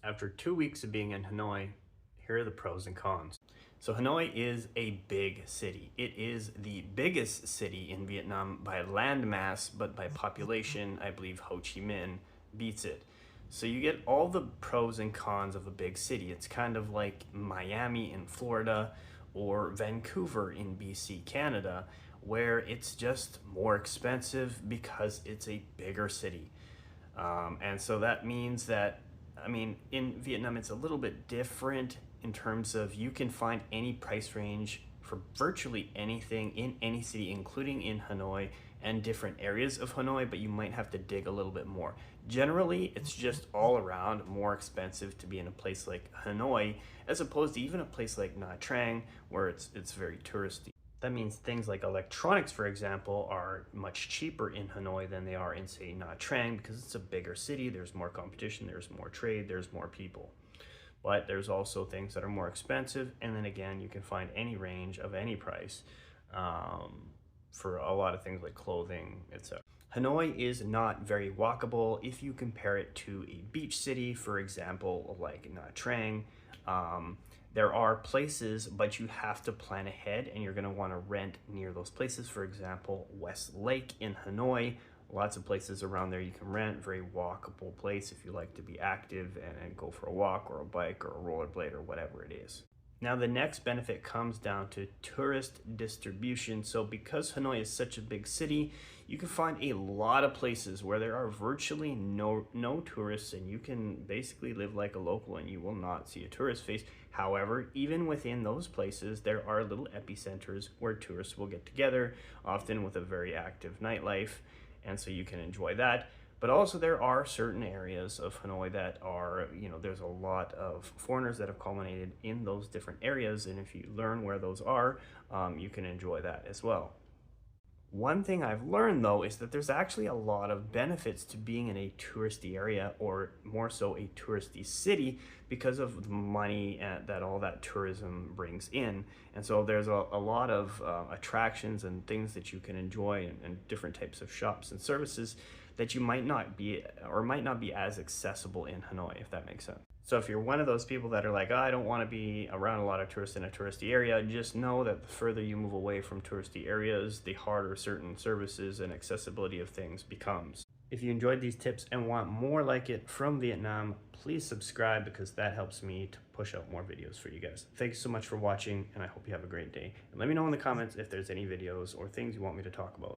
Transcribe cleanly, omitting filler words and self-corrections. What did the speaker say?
After 2 weeks of being in Hanoi, here are the pros and cons. So Hanoi is a big city. It is the biggest city in Vietnam by land mass, but by population, I believe Ho Chi Minh beats it. So you get all the pros and cons of a big city. It's kind of like Miami in Florida or Vancouver in BC, Canada, where it's just more expensive because it's a bigger city. And so that means that, I mean, in Vietnam, it's a little bit different in terms of you can find any price range for virtually anything in any city, including in Hanoi and different areas of Hanoi, but you might have to dig a little bit more. Generally, it's just all around more expensive to be in a place like Hanoi as opposed to even a place like Nha Trang where it's very touristy. That means things like electronics, for example, are much cheaper in Hanoi than they are in, say, Nha Trang because it's a bigger city, there's more competition, there's more trade, there's more people. But there's also things that are more expensive, and then again, you can find any range of any price for a lot of things like clothing, etc. Hanoi is not very walkable if you compare it to a beach city, for example, like Nha Trang. There are places, but you have to plan ahead and you're going to want to rent near those places. For example, West Lake in Hanoi, lots of places around there you can rent, very walkable place if you like to be active and go for a walk or a bike or a rollerblade or whatever it is. Now the next benefit comes down to tourist distribution. So because Hanoi is such a big city, you can find a lot of places where there are virtually no tourists and you can basically live like a local and you will not see a tourist face. However, even within those places, there are little epicenters where tourists will get together, often with a very active nightlife, and so you can enjoy that. But also there are certain areas of Hanoi that are, there's a lot of foreigners that have culminated in those different areas, and if you learn where those are, you can enjoy that as well. One thing I've learned though is that there's actually a lot of benefits to being in a touristy area, or more so a touristy city, because of the money that all that tourism brings in. And so there's a lot of attractions and things that you can enjoy, and different types of shops and services that you might not be as accessible in Hanoi, if that makes sense. So if you're one of those people that are like, oh, I don't want to be around a lot of tourists in a touristy area, just know that the further you move away from touristy areas, the harder certain services and accessibility of things becomes. If you enjoyed these tips and want more like it from Vietnam, please subscribe because that helps me to push out more videos for you guys. Thank you so much for watching, and I hope you have a great day. And let me know in the comments if there's any videos or things you want me to talk about.